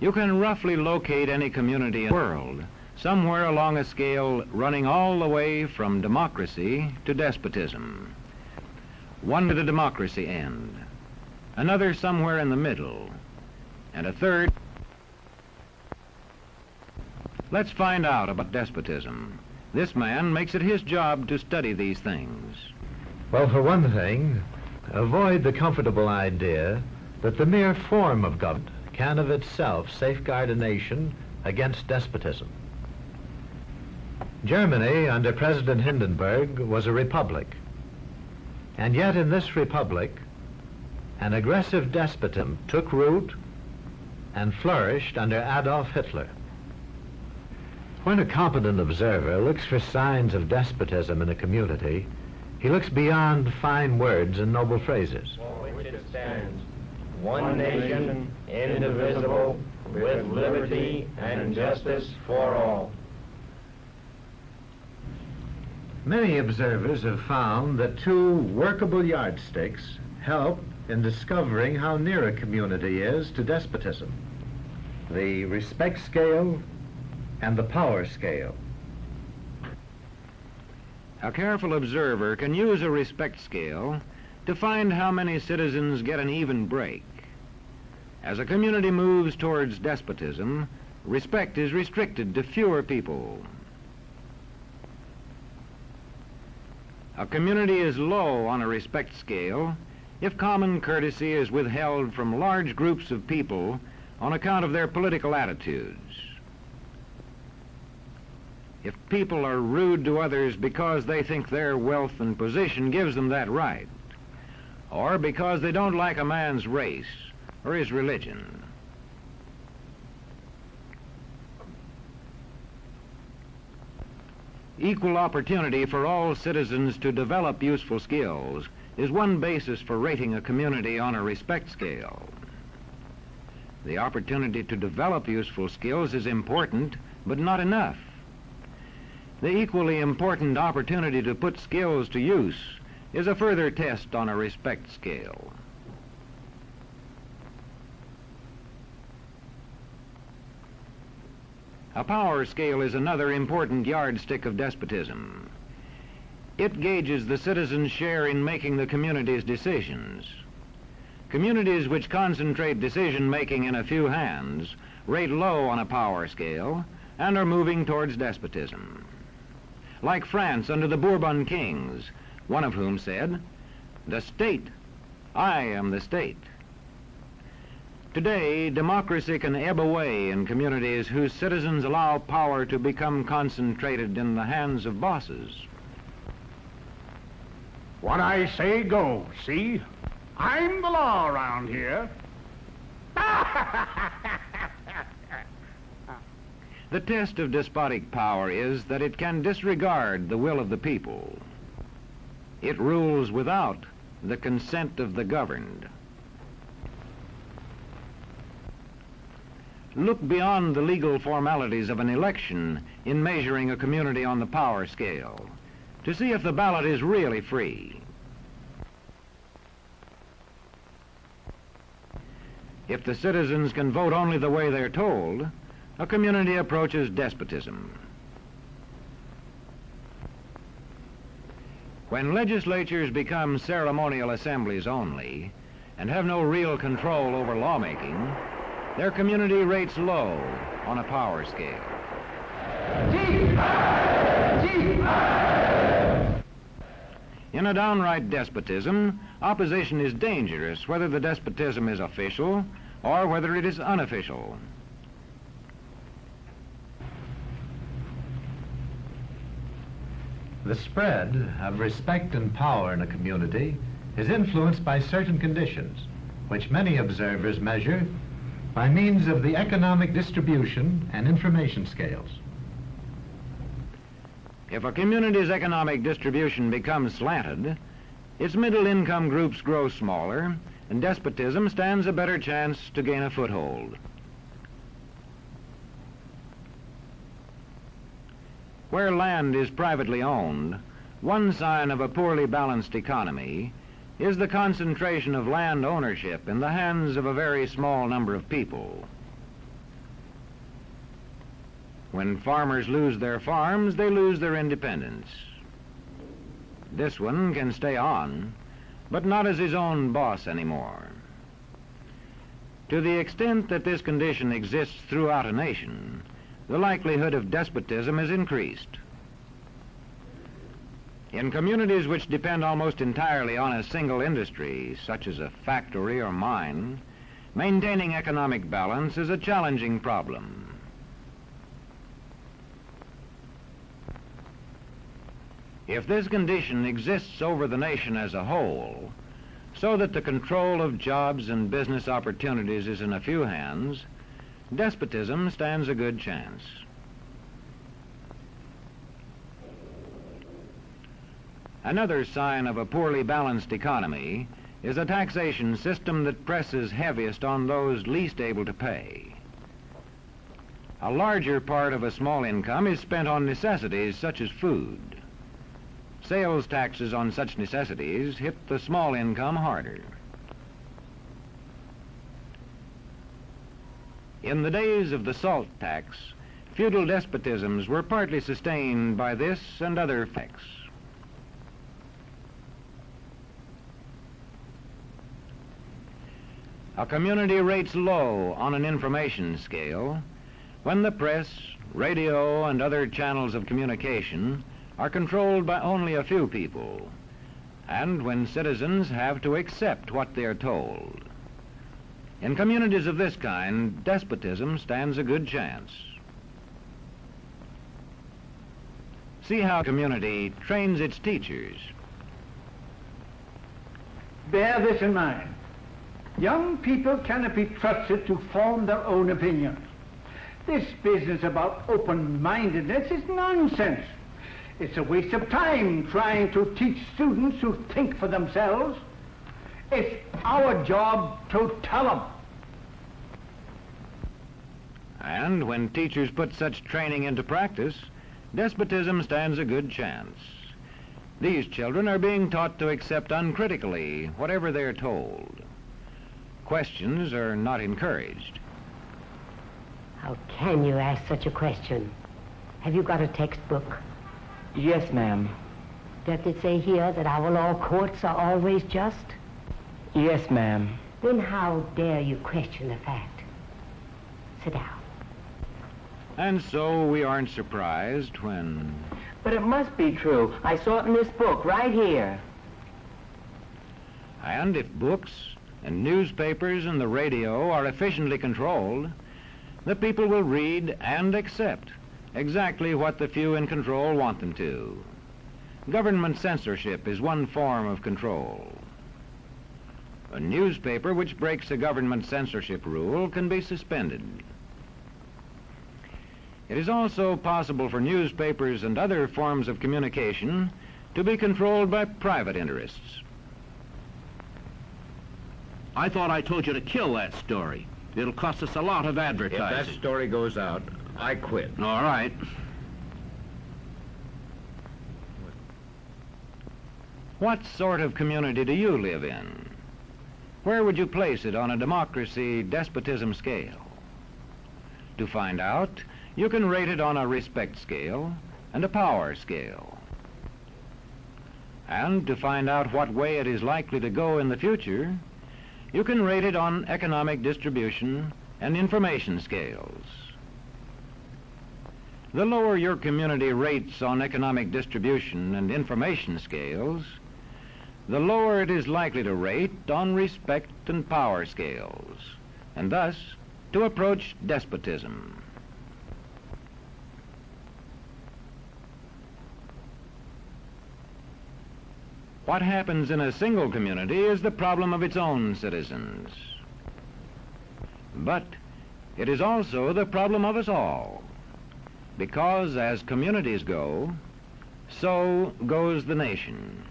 You can roughly locate any community in the world, somewhere along a scale running all the way from democracy to despotism. One to the democracy end, another somewhere in the middle, and a third. Let's find out about despotism. This man makes it his job to study these things. Well, for one thing, avoid the comfortable idea that the mere form of government can of itself safeguard a nation against despotism. Germany, under President Hindenburg, was a republic. And yet in this republic, an aggressive despotism took root and flourished under Adolf Hitler. When a competent observer looks for signs of despotism in a community, he looks beyond fine words and noble phrases. For which it stands, one nation, indivisible, with liberty and justice for all. Many observers have found that two workable yardsticks help in discovering how near a community is to despotism: the respect scale and the power scale. A careful observer can use a respect scale to find how many citizens get an even break. As a community moves towards despotism, respect is restricted to fewer people. A community is low on a respect scale if common courtesy is withheld from large groups of people on account of their political attitudes. If people are rude to others because they think their wealth and position gives them that right, or because they don't like a man's race or his religion. Equal opportunity for all citizens to develop useful skills is one basis for rating a community on a respect scale. The opportunity to develop useful skills is important, but not enough. The equally important opportunity to put skills to use is a further test on a respect scale. A power scale is another important yardstick of despotism. It gauges the citizens' share in making the community's decisions. Communities which concentrate decision-making in a few hands rate low on a power scale and are moving towards despotism. Like France under the Bourbon kings, one of whom said, "The state, I am the state." Today, democracy can ebb away in communities whose citizens allow power to become concentrated in the hands of bosses. What I say goes, see? I'm the law around here. The test of despotic power is that it can disregard the will of the people. It rules without the consent of the governed. Look beyond the legal formalities of an election in measuring a community on the power scale to see if the ballot is really free. If the citizens can vote only the way they're told, a community approaches despotism. When legislatures become ceremonial assemblies only and have no real control over lawmaking, their community rates low on a power scale. In a downright despotism, opposition is dangerous, whether the despotism is official or whether it is unofficial. The spread of respect and power in a community is influenced by certain conditions, which many observers measure by means of the economic distribution and information scales. If a community's economic distribution becomes slanted, its middle-income groups grow smaller, and despotism stands a better chance to gain a foothold. Where land is privately owned, one sign of a poorly balanced economy is the concentration of land ownership in the hands of a very small number of people. When farmers lose their farms, they lose their independence. This one can stay on, but not as his own boss anymore. To the extent that this condition exists throughout a nation, the likelihood of despotism is increased. In communities which depend almost entirely on a single industry, such as a factory or mine, maintaining economic balance is a challenging problem. If this condition exists over the nation as a whole, so that the control of jobs and business opportunities is in a few hands, despotism stands a good chance. Another sign of a poorly balanced economy is a taxation system that presses heaviest on those least able to pay. A larger part of a small income is spent on necessities such as food. Sales taxes on such necessities hit the small income harder. In the days of the salt tax, feudal despotisms were partly sustained by this and other effects. A community rates low on an information scale when the press, radio, and other channels of communication are controlled by only a few people, and when citizens have to accept what they're told. In communities of this kind, despotism stands a good chance. See how a community trains its teachers. Bear this in mind. Young people cannot be trusted to form their own opinions. This business about open-mindedness is nonsense. It's a waste of time trying to teach students to think for themselves. It's our job to tell them. And when teachers put such training into practice, despotism stands a good chance. These children are being taught to accept uncritically whatever they're told. Questions are not encouraged. How can you ask such a question? Have you got a textbook? Yes, ma'am. Does it say here that our law courts are always just? Yes, ma'am. Then how dare you question the fact? Sit down. And so we aren't surprised when... But it must be true. I saw it in this book right here. And if books and newspapers and the radio are efficiently controlled, the people will read and accept exactly what the few in control want them to. Government censorship is one form of control. A newspaper which breaks a government censorship rule can be suspended. It is also possible for newspapers and other forms of communication to be controlled by private interests. I thought I told you to kill that story. It'll cost us a lot of advertising. If that story goes out, I quit. All right. What sort of community do you live in? Where would you place it on a democracy-despotism scale? To find out, you can rate it on a respect scale and a power scale. And to find out what way it is likely to go in the future, you can rate it on economic distribution and information scales. The lower your community rates on economic distribution and information scales, the lower it is likely to rate on respect and power scales, and thus to approach despotism. What happens in a single community is the problem of its own citizens. But it is also the problem of us all, because as communities go, so goes the nation.